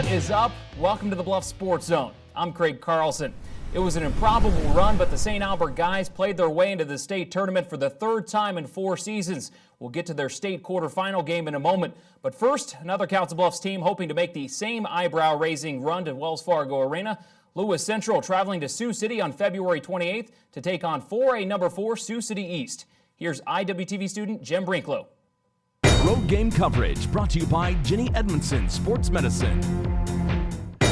What is up? Welcome to the Bluffs Sports Zone. I'm Craig Carlsen. It was an improbable run, but the St. Albert guys played their way into the state tournament for the third time in 4 seasons. We'll get to their state quarterfinal game in a moment. But first, another Council Bluffs team hoping to make the same eyebrow-raising run to Wells Fargo Arena. Lewis Central traveling to Sioux City on February 28th to take on 4A number 4 Sioux City East. Here's IWTV student Jem Brinklow. Road game coverage brought to you by Jenny Edmondson Sports Medicine.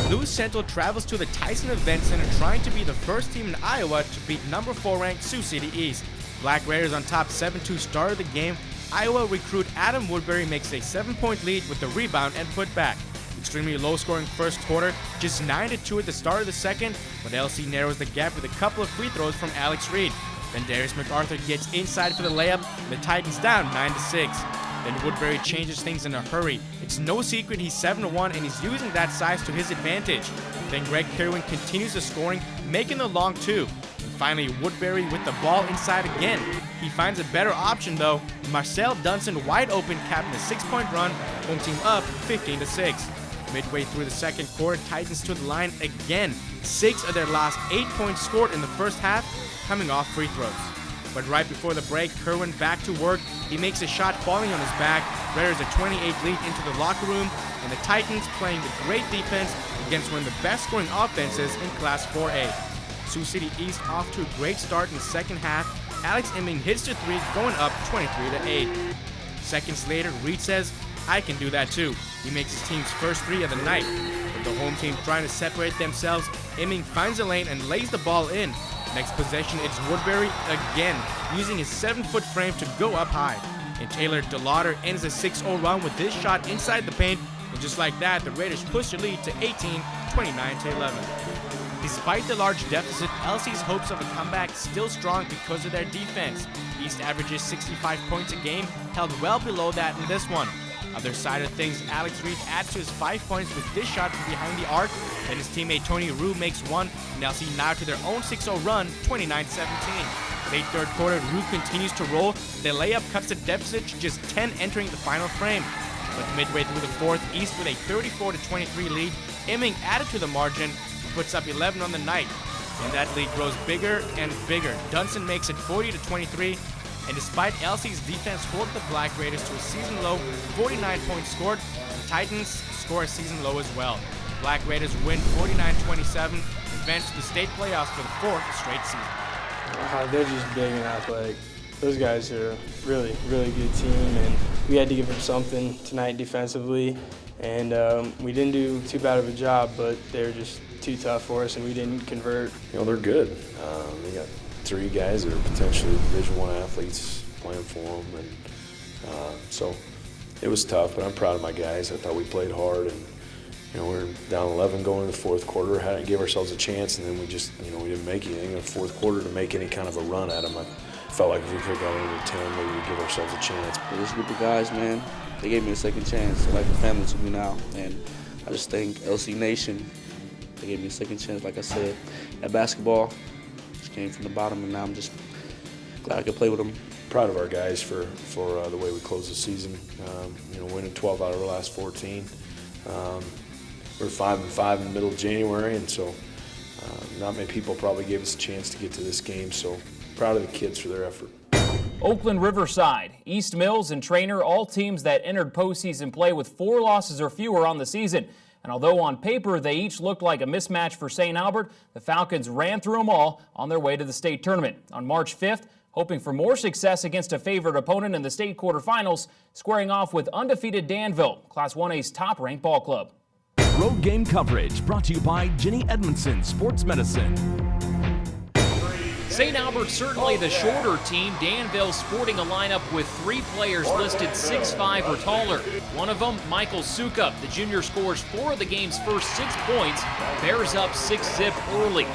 Lewis Central travels to the Tyson Event Center trying to be the first team in Iowa to beat number 4 ranked Sioux City East. Black Raiders on top 7-2 started the game. Iowa recruit Adam Woodbury makes a 7-point lead with the rebound and putback. Extremely low-scoring first quarter, just 9-2 at the start of the second, but LC narrows the gap with a couple of free throws from Alex Reed. Then Darius MacArthur gets inside for the layup, and the Titans down 9-6. Then Woodbury changes things in a hurry. It's no secret he's 7-1 and he's using that size to his advantage. Then Greg Kerwin continues the scoring, making the long two. And finally Woodbury with the ball inside again. He finds a better option though. Marcel Dunson wide open capping a 6-point run, home team up 15-6. Midway through the second quarter, Titans to the line again. 6 of their last 8 points scored in the first half, coming off free throws. But right before the break, Kerwin back to work. He makes a shot falling on his back. Raiders a 28 lead into the locker room, and the Titans playing with great defense against one of the best scoring offenses in Class 4A. Sioux City East off to a great start in the second half. Alex Imming hits the 3, going up 23-8. Seconds later, Reed says, "I can do that too." He makes his team's first 3 of the night. With the home team trying to separate themselves, Imming finds a lane and lays the ball in. Next possession, it's Woodbury again, using his 7-foot frame to go up high. And Taylor DeLauder ends a 6-0 run with this shot inside the paint, and just like that, the Raiders push the lead to 18, 29-11. Despite the large deficit, LC's hopes of a comeback still strong because of their defense. East averages 65 points a game, held well below that in this one. Other side of things, Alex Reed adds to his 5 points with this shot from behind the arc. Then his teammate Tony Rue makes 1, and LC now to their own 6-0 run, 29-17. Late third quarter, Rue continues to roll. The layup cuts the deficit to just 10 entering the final frame. But midway through the fourth, East with a 34-23 lead. Imming added to the margin, puts up 11 on the night. And that lead grows bigger and bigger. Dunson makes it 40-23. And despite LC's defense hold the Black Raiders to a season low 49 points scored, the Titans score a season low as well. Black Raiders win 49-27, advance to the state playoffs for the 4th straight season. They're just big and athletic. Those guys are a really, really good team, and we had to give them something tonight defensively. And we didn't do too bad of a job, but they were just too tough for us, and we didn't convert. You know, they're good. They got 3 guys that are potentially Division I athletes playing for them, and so it was tough. But I'm proud of my guys. I thought we played hard, and we were down 11 going into the fourth quarter. Gave ourselves a chance, and then we just we didn't make anything in the fourth quarter to make any kind of a run at them. I felt like if we could have gone into 10, maybe we'd give ourselves a chance. This group of guys, man, they gave me a second chance. They're like a family to me now, and I just thank LC Nation. They gave me a second chance, like I said, at basketball. Came from the bottom, and now I'm just glad I could play with them. Proud of our guys for the way we closed the season. Winning 12 out of our last 14. We're 5-5 in the middle of January, and so not many people probably gave us a chance to get to this game. So proud of the kids for their effort. Oakland Riverside, East Mills, and Trainer, all teams that entered postseason play with 4 losses or fewer on the season. And although on paper they each looked like a mismatch for St. Albert, the Falcons ran through them all on their way to the state tournament. On March 5th, hoping for more success against a favored opponent in the state quarterfinals, squaring off with undefeated Danville, Class 1A's top-ranked ball club. Road game coverage brought to you by Jenny Edmondson Sports Medicine. St. Albert certainly the shorter team. Danville sporting a lineup with 3 players listed 6'5" or taller. One of them, Michael Sukup. The junior scores 4 of the game's first 6 points. Bears up 6-zip early.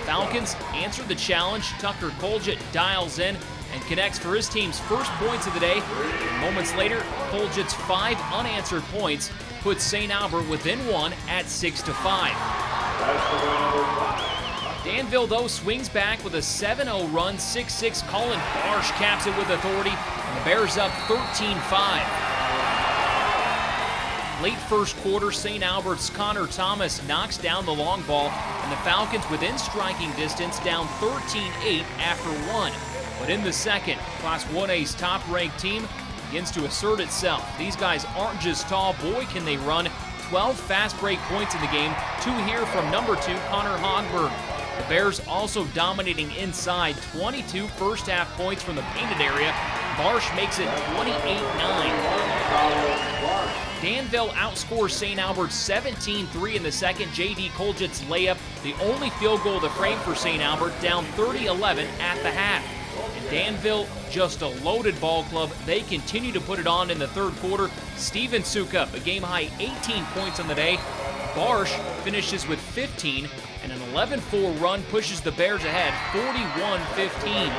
Falcons answer the challenge. Tucker Colgett dials in and connects for his team's first points of the day. Moments later, Colgett's 5 unanswered points puts St. Albert within 1 at 6-5. Danville, though, swings back with a 7-0 run. 6'6" Colin Barsh caps it with authority, and the Bears up 13-5. Late first quarter, St. Albert's Connor Thomas knocks down the long ball, and the Falcons within striking distance, down 13-8 after one. But in the second, Class 1A's top-ranked team begins to assert itself. These guys aren't just tall, boy can they run. 12 fast break points in the game, 2 here from number 2, Connor Hogberg. The Bears also dominating inside, 22 first-half points from the painted area. Marsh makes it 28-9. Danville outscores St. Albert 17-3 in the second. J.D. Coljett's layup, the only field goal of the frame for St. Albert, down 30-11 at the half. And Danville, just a loaded ball club. They continue to put it on in the third quarter. Steven Sukup, a game-high 18 points on the day. Barsh finishes with 15, and an 11-4 run pushes the Bears ahead, 41-15.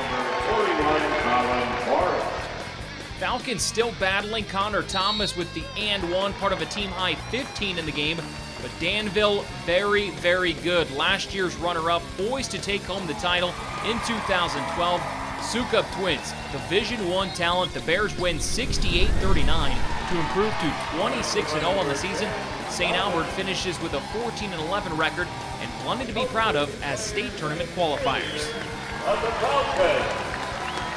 Falcons still battling. Connor Thomas with the and one, part of a team-high 15 in the game. But Danville, very, very good. Last year's runner-up, poised to take home the title in 2012. Sukup twins, Division I talent. The Bears win 68-39 to improve to 26-0 on the season. St. Albert finishes with a 14-11 record and plenty to be proud of as state tournament qualifiers. Of the Falcons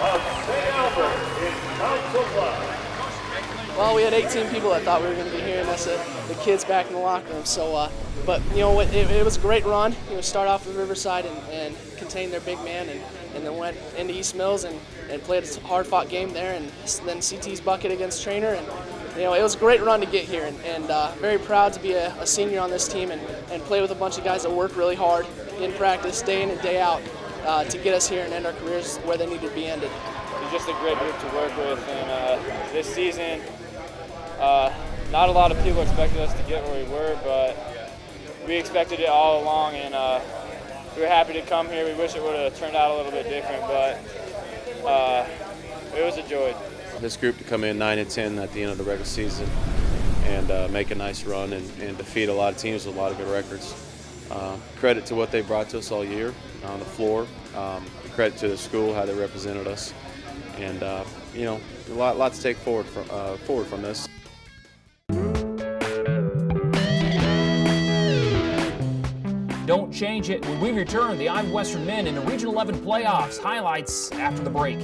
of St. Albert in Council Bluffs. Well, we had 18 people that thought we were going to be hearing us, the kids back in the locker room. So, but you know, it was a great run. You know, start off with Riverside and contain their big man, and then went into East Mills and played a hard-fought game there, and then CT's bucket against Trainer, and you know, it was a great run to get here, and very proud to be a senior on this team and play with a bunch of guys that work really hard in practice, day in and day out, to get us here and end our careers where they need to be ended. It's just a great group to work with, and this season, not a lot of people expected us to get where we were, but we expected it all along, and we were happy to come here. We wish it would have turned out a little bit different, but it was a joy. This group to come in 9-10 at the end of the regular season and make a nice run and defeat a lot of teams with a lot of good records. Credit to what they brought to us all year on the floor. Credit to the school, how they represented us, and you know, a lot to take forward from this. Don't change it. When we return, the Iowa Western men in the Region 11 playoffs. Highlights after the break.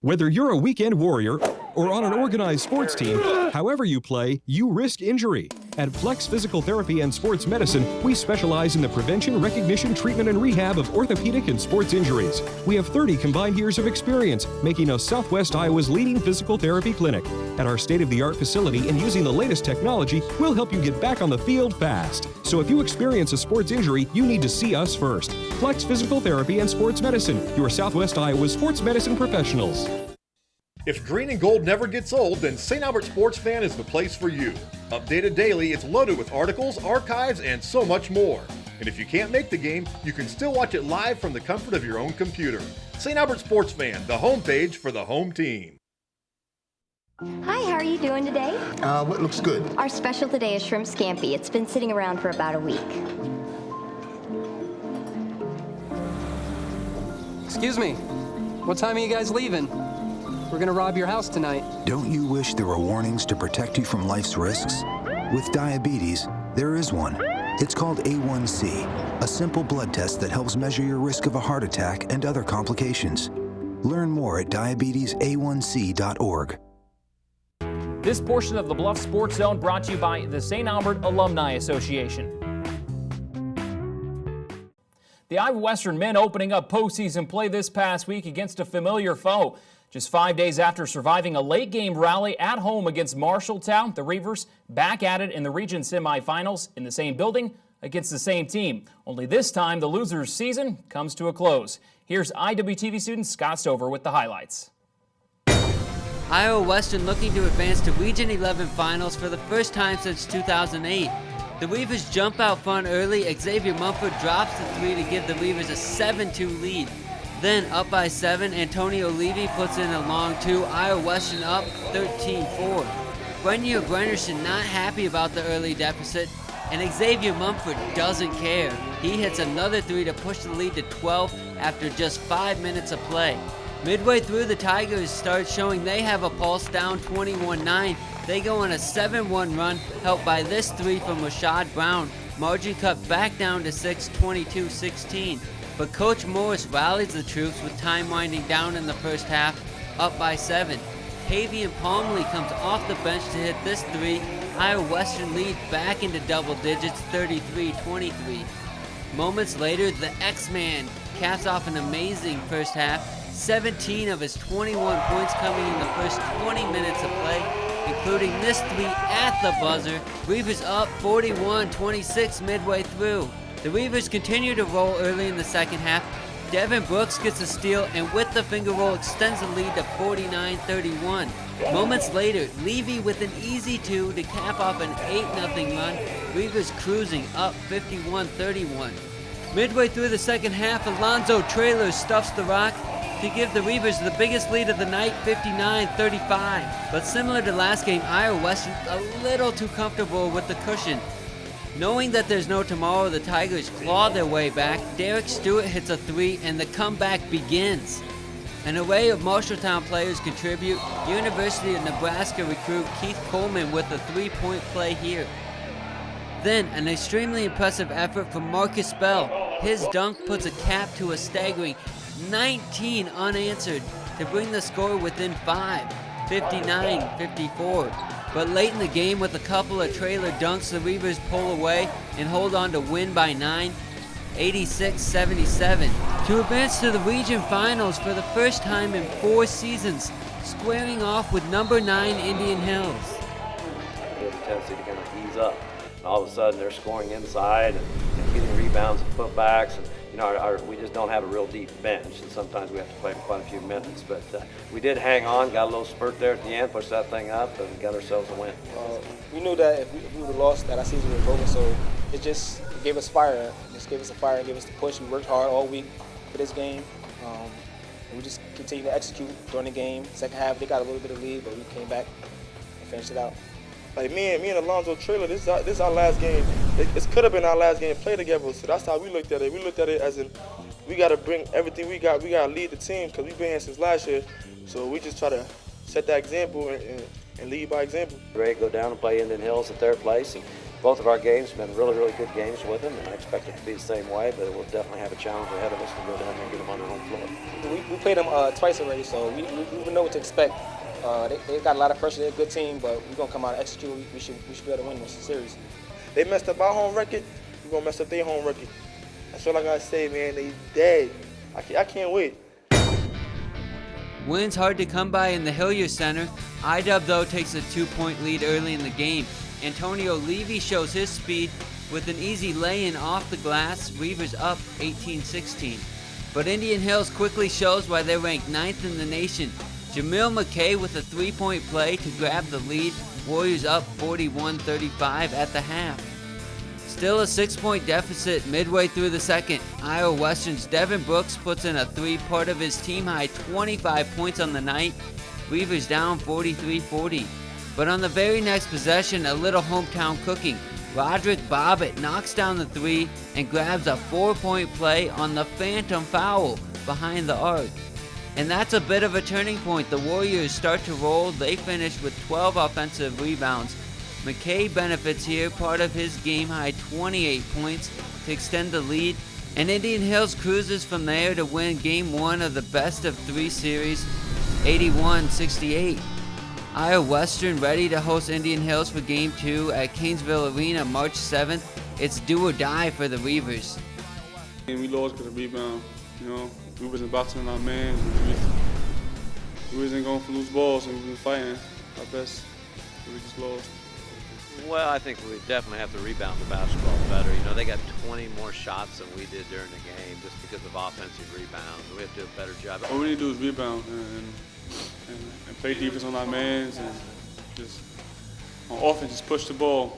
Whether you're a weekend warrior or on an organized sports team, however you play, you risk injury. At Flex Physical Therapy and Sports Medicine, we specialize in the prevention, recognition, treatment, and rehab of orthopedic and sports injuries. We have 30 combined years of experience, making us Southwest Iowa's leading physical therapy clinic. At our state-of-the-art facility and using the latest technology, we'll help you get back on the field fast. So if you experience a sports injury, you need to see us first. Flex Physical Therapy and Sports Medicine, your Southwest Iowa's sports medicine professionals. If green and gold never gets old, then St. Albert Sports Fan is the place for you. Updated daily, it's loaded with articles, archives, and so much more. And if you can't make the game, you can still watch it live from the comfort of your own computer. St. Albert Sports Fan, the homepage for the home team. Hi, how are you doing today? What looks good? Our special today is shrimp scampi. It's been sitting around for about a week. Excuse me, what time are you guys leaving? We're gonna rob your house tonight. Don't you wish there were warnings to protect you from life's risks? With diabetes, there is one. It's called A1C, a simple blood test that helps measure your risk of a heart attack and other complications. Learn more at diabetesaonc.org. This portion of the Bluffs Sports Zone brought to you by the St. Albert Alumni Association. The Iowa Western men opening up postseason play this past week against a familiar foe. Just 5 days after surviving a late-game rally at home against Marshalltown, the Reivers back at it in the region semifinals in the same building against the same team. Only this time, the losers' season comes to a close. Here's IWTV student Scott Stover with the highlights. Iowa Western looking to advance to Region 11 finals for the first time since 2008. The Reivers jump out front early. Xavier Mumford drops the three to give the Reivers a 7-2 lead. Then, up by 7, Antonio Levy puts in a long 2, Iowa Western up 13-4. Brenyo Grenderson not happy about the early deficit, and Xavier Mumford doesn't care. He hits another 3 to push the lead to 12 after just 5 minutes of play. Midway through, the Tigers start showing they have a pulse, down 21-9. They go on a 7-1 run, helped by this three from Rashad Brown. Margin cut back down to 6, 22-16. But Coach Morris rallies the troops with time winding down in the first half, up by 7. Tavian Palmley comes off the bench to hit this three. Iowa Western lead back into double digits, 33-23. Moments later, the X-Man caps off an amazing first half. 17 of his 21 points coming in the first 20 minutes of play, including this three at the buzzer. Reivers up 41-26 midway through. The Reivers continue to roll early in the second half. Devin Brooks gets a steal and with the finger roll extends the lead to 49-31. Moments later, Levy with an easy two to cap off an 8-0 run. Reivers cruising up 51-31. Midway through the second half, Alonzo Traylor stuffs the rock to give the Reivers the biggest lead of the night, 59-35. But similar to last game, Iowa Western a little too comfortable with the cushion. Knowing that there's no tomorrow, the Tigers claw their way back. Derek Stewart hits a three and the comeback begins. An array of Marshalltown players contribute. University of Nebraska recruit Keith Coleman with a three-point play here. Then an extremely impressive effort from Marcus Bell. His dunk puts a cap to a staggering 19 unanswered to bring the score within 5, 59-54. But late in the game with a couple of trailer dunks, the Reivers pull away and hold on to win by 9, 86-77. To advance to the region finals for the first time in 4 seasons, squaring off with number 9 Indian Hills. They have a tendency to kind of ease up. And all of a sudden they're scoring inside and getting rebounds and putbacks. And, you know, we just don't have a real deep bench, and sometimes we have to play quite a few minutes. But we did hang on, got a little spurt there at the end, pushed that thing up, and got ourselves a win. We knew that if we would have lost, that our season would have broken, so it just gave us fire. It just gave us a fire and gave us the push. We worked hard all week for this game. And we just continued to execute during the game. Second half, they got a little bit of lead, but we came back and finished it out. Like me and Alonzo Traylor, this is our last game. It could have been our last game to play together. So that's how we looked at it. We looked at it as in we got to bring everything we got. We got to lead the team because we've been here since last year. So we just try to set that example and lead by example. Ready to go down and play Indian Hills at their place. And both of our games have been really, really good games with them, and I expect it to be the same way. But we'll definitely have a challenge ahead of us to go down there and get them on their home floor. We played them twice already, so we know what to expect. They got a lot of pressure. They're a good team, but we're going to come out and execute. We should be able to win this series. They messed up our home record, we're going to mess up their home record. That's all I got to say, man. They dead. I can't wait. Wins hard to come by in the Hillier Center. IDub, though, takes a 2-point lead early in the game. Antonio Levy shows his speed with an easy lay-in off the glass. Reivers up 18-16. But Indian Hills quickly shows why they're ranked 9th in the nation. Jamil McKay with a 3-point play to grab the lead. Warriors up 41-35 at the half. Still a 6-point deficit midway through the second. Iowa Western's Devin Brooks puts in a 3, part of his team-high 25 points on the night. Reivers down 43-40. But on the very next possession, a little hometown cooking. Roderick Bobbitt knocks down the 3 and grabs a 4-point play on the phantom foul behind the arc. And that's a bit of a turning point. The Warriors start to roll. They finish with 12 offensive rebounds. McKay benefits here, part of his game-high 28 points to extend the lead. And Indian Hills cruises from there to win Game 1 of the best-of-3 series, 81-68. Iowa Western ready to host Indian Hills for Game 2 at Canesville Arena March 7th. It's do or die for the Reivers. And we lost because of rebound. You know, we wasn't boxing our man. We wasn't going for loose balls, and we were fighting our best. We just lost. Well, I think we definitely have to rebound the basketball better. You know, they got 20 more shots than we did during the game just because of offensive rebounds. We have to do a better job. All we need to do is rebound and play defense on our mans and just on offense, just push the ball.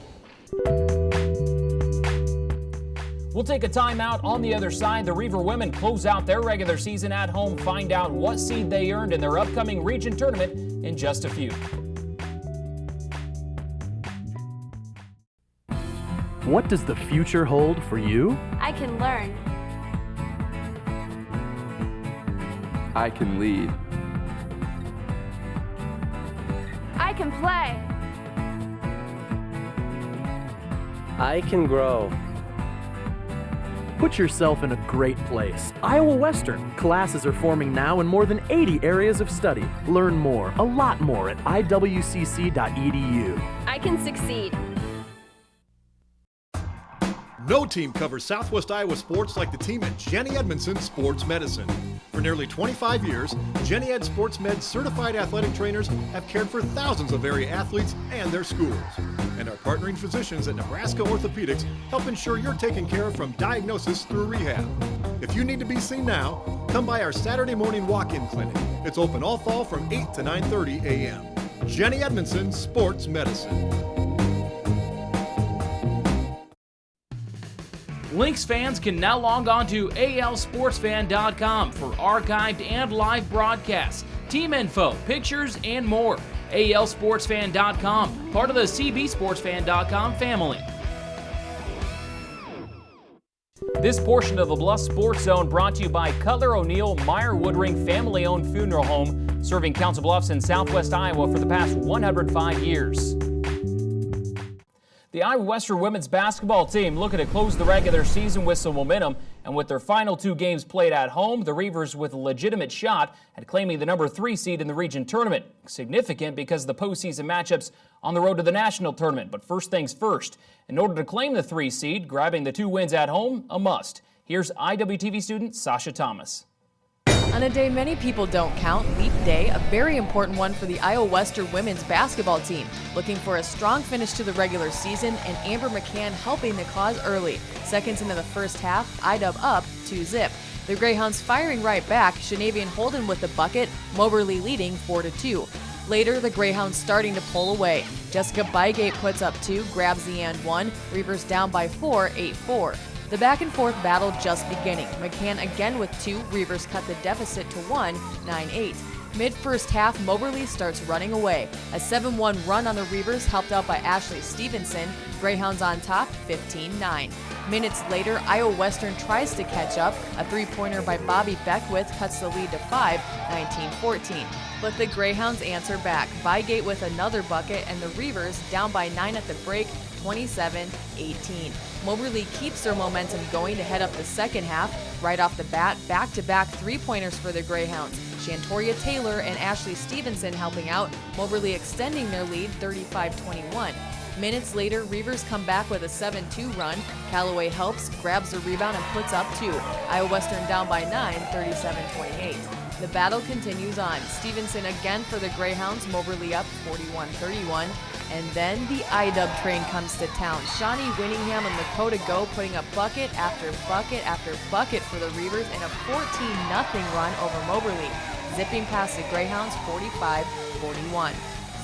We'll take a timeout. On the other side, the Reiver women close out their regular season at home. Find out what seed they earned in their upcoming region tournament in just a few. What does the future hold for you? I can learn. I can lead. I can play. I can grow. Put yourself in a great place. Iowa Western. Classes are forming now in more than 80 areas of study. Learn more, a lot more at iwcc.edu. I can succeed. No team covers Southwest Iowa sports like the team at Jenny Edmondson Sports Medicine. For nearly 25 years, Jenny Ed Sports Med's certified athletic trainers have cared for thousands of area athletes and their schools. And our partnering physicians at Nebraska Orthopedics help ensure you're taken care of from diagnosis through rehab. If you need to be seen now, come by our Saturday morning walk-in clinic. It's open all fall from 8 to 9:30 a.m. Jenny Edmondson Sports Medicine. Lynx fans can now log on to alsportsfan.com for archived and live broadcasts, team info, pictures, and more. alsportsfan.com, part of the cbsportsfan.com family. This portion of the Bluffs Sports Zone brought to you by Cutler O'Neill Meyer Woodring family-owned funeral home, serving Council Bluffs in southwest Iowa for the past 105 years. The Iowa Western women's basketball team looking to close the regular season with some momentum, and with their final 2 games played at home, the Reivers with a legitimate shot at claiming the number 3 seed in the region tournament. Significant because of the postseason matchups on the road to the national tournament. But first things first, in order to claim the 3 seed, grabbing the 2 wins at home, a must. Here's IWTV student Sasha Thomas. On a day many people don't count, Leap Day, a very important one for the Iowa Western women's basketball team, looking for a strong finish to the regular season, and Amber McCann helping the cause early. Seconds into the first half, IW up 2-zip. The Greyhounds firing right back, Shanavian Holden with the bucket, Moberly leading 4-2. Later, the Greyhounds starting to pull away. Jessica Bygate puts up 2, grabs the and 1, Reivers down by 4, 8-4. The back-and-forth battle just beginning. McCann again with 2. Reivers cut the deficit to 1, 9-8. Mid-first half, Moberly starts running away. A 7-1 run on the Reivers helped out by Ashley Stevenson. Greyhounds on top, 15-9. Minutes later, Iowa Western tries to catch up. A 3-pointer by Bobby Beckwith cuts the lead to 5, 19-14. But the Greyhounds answer back. Bygate with another bucket, and the Reivers down by 9 at the break, 27-18. Moberly keeps their momentum going to head up the second half. Right off the bat, back-to-back 3-pointers for the Greyhounds. Shantoria Taylor and Ashley Stevenson helping out, Moberly extending their lead 35-21. Minutes later, Reivers come back with a 7-2 run. Callaway helps, grabs the rebound, and puts up 2. Iowa Western down by 9, 37-28. The battle continues on. Stevenson again for the Greyhounds, Moberly up 41-31. And then the IW train comes to town. Shawnee Winningham and Lakota Go putting up bucket after bucket after bucket for the Reivers in a 14-0 run over Moberly, zipping past the Greyhounds 45-41.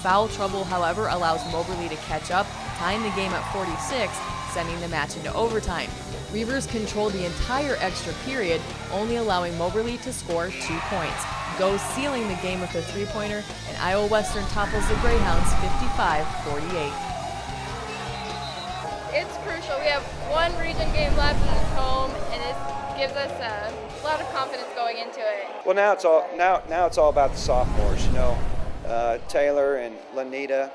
Foul trouble, however, allows Moberly to catch up, tying the game at 46, sending the match into overtime. Reivers controlled the entire extra period, only allowing Moberly to score 2 points. Go sealing the game with a 3-pointer, and Iowa Western topples the Greyhounds 55-48. It's crucial. We have 1 region game left in this home, and it gives us a lot of confidence going into it. Well, now it's all about the sophomores. You know, Taylor and Lanita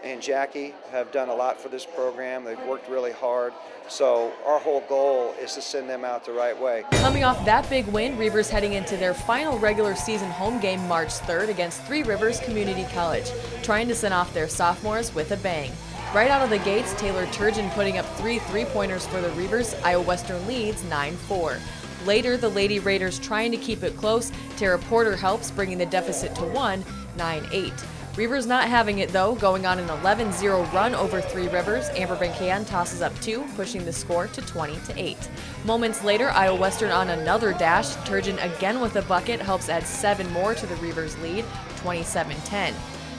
and Jackie have done a lot for this program. They've worked really hard. So our whole goal is to send them out the right way. Coming off that big win, Reivers heading into their final regular season home game March 3rd against Three Rivers Community College, trying to send off their sophomores with a bang. Right out of the gates, Taylor Turgeon putting up 3 3-pointers for the Reivers. Iowa Western leads 9-4. Later, the Lady Raiders trying to keep it close. Tara Porter helps, bringing the deficit to 1, 9-8. Reivers not having it though, going on an 11-0 run over Three Rivers. Amber Bancan tosses up 2, pushing the score to 20-8. Moments later, Iowa Western on another dash. Turgeon again with a bucket helps add 7 more to the Reivers lead, 27-10.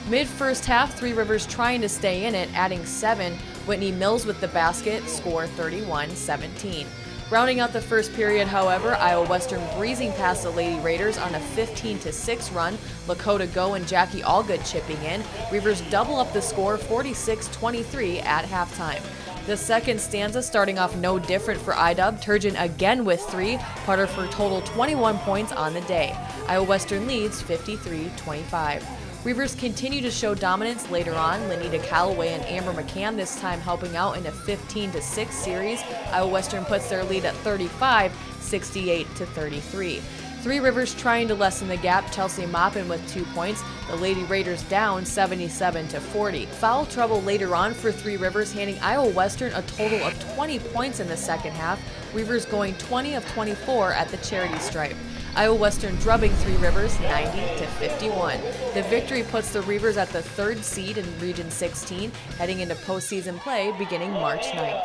Mid-first half, Three Rivers trying to stay in it, adding 7. Whitney Mills with the basket, score 31-17. Rounding out the first period, however, Iowa Western breezing past the Lady Raiders on a 15-6 run. Lakota Go and Jackie Allgood chipping in. Reivers double up the score 46-23 at halftime. The second stanza starting off no different for IDub. Turgeon again with 3, putter for a total 21 points on the day. Iowa Western leads 53-25. Reivers continue to show dominance later on. Lenita Calloway and Amber McCann this time helping out in a 15-6 series. Iowa Western puts their lead at 35, 68-33. Three Rivers trying to lessen the gap. Chelsea Maupin with 2 points. The Lady Raiders down 77-40. Foul trouble later on for Three Rivers, handing Iowa Western a total of 20 points in the second half. Reivers going 20 of 24 at the charity stripe. Iowa Western drubbing Three Rivers 90-51. The victory puts the Reivers at the 3rd seed in Region 16, heading into postseason play beginning March 9th.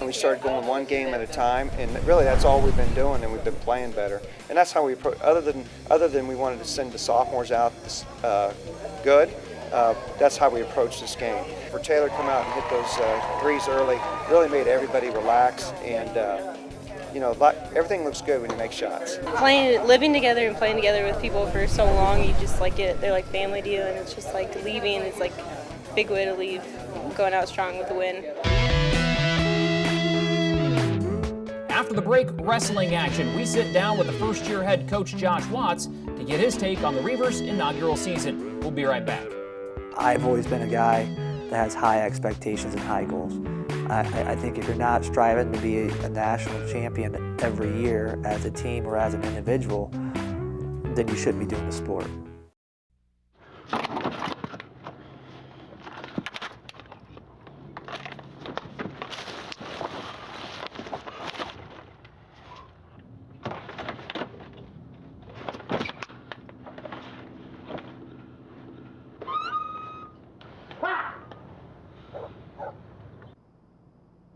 We started going one game at a time, and really that's all we've been doing, and we've been playing better. And that's how we approach. Other than we wanted to send the sophomores out good. That's how we approach this game. For Taylor to come out and hit those threes early really made everybody relax, and everything looks good when you make shots. Living together and playing together with people for so long, you just like it. They're like family to you, and it's just like leaving is like a big way to leave, going out strong with a win. After the break, wrestling action. We sit down with the first-year head coach Josh Watts to get his take on the Reivers' inaugural season. We'll be right back. I've always been a guy that has high expectations and high goals. I think if you're not striving to be a national champion every year as a team or as an individual, then you shouldn't be doing the sport.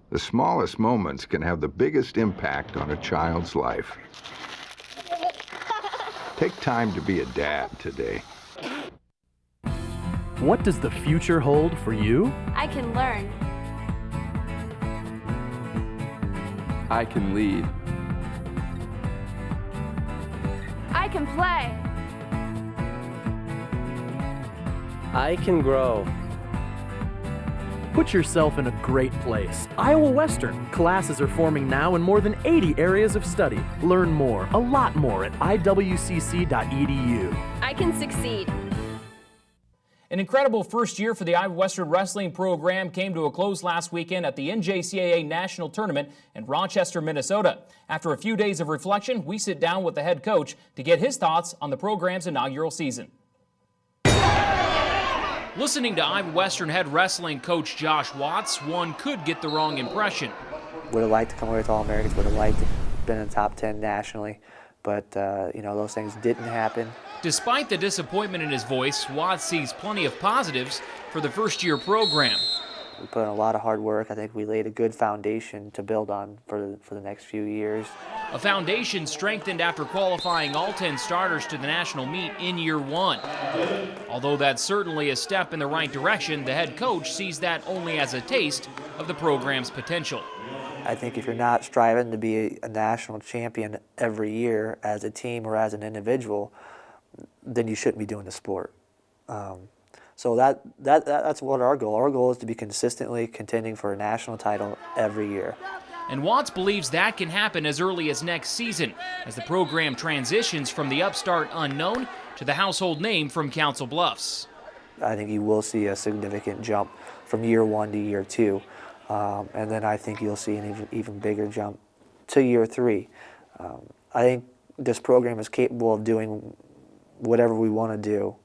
The smallest moments can have the biggest impact on a child's life. Take time to be a dad today. What does the future hold for you? I can learn. I can lead. I can play. I can grow. Put yourself in a great place. Iowa Western. Classes are forming now in more than 80 areas of study. Learn more, a lot more at iwcc.edu. I can succeed. An incredible first year for the Iowa Western wrestling program came to a close last weekend at the NJCAA National Tournament in Rochester, Minnesota. After a few days of reflection, we sit down with the head coach to get his thoughts on the program's inaugural season. Listening to Iowa Western head wrestling coach Josh Watts, one could get the wrong impression. Would have liked to come away with All-Americans, would have liked to have been in the top 10 nationally, but those things didn't happen. Despite the disappointment in his voice, Watts sees plenty of positives for the first-year program. We put in a lot of hard work. I think we laid a good foundation to build on for the next few years. A foundation strengthened after qualifying all 10 starters to the national meet in year one. Although that's certainly a step in the right direction, the head coach sees that only as a taste of the program's potential. I think if you're not striving to be a national champion every year as a team or as an individual, then you shouldn't be doing the sport. So that's what our goal. Our goal is to be consistently contending for a national title every year. And Watts believes that can happen as early as next season, as the program transitions from the upstart unknown to the household name from Council Bluffs. I think you will see a significant jump from year one to year two, and then I think you'll see an even bigger jump to year three. I think this program is capable of doing whatever we want to do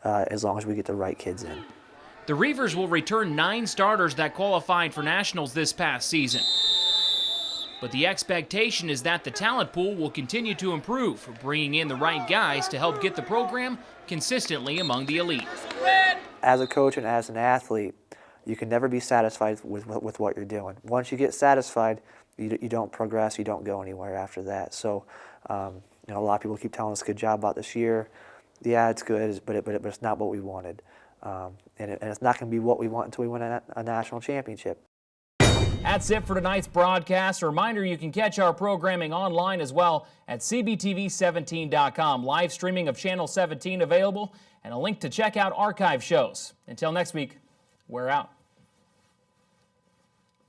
as long as we get the right kids in. The Reivers will return 9 starters that qualified for nationals this past season. But the expectation is that the talent pool will continue to improve, bringing in the right guys to help get the program consistently among the elite. As a coach and as an athlete, you can never be satisfied with what you're doing. Once you get satisfied, you don't progress, you don't go anywhere after that. So, a lot of people keep telling us good job about this year. Yeah, it's good, but it's not what we wanted. And it's not going to be what we want until we win a national championship. That's it for tonight's broadcast. A reminder, you can catch our programming online as well at cbtv17.com. Live streaming of Channel 17 available, and a link to check out archive shows. Until next week, we're out.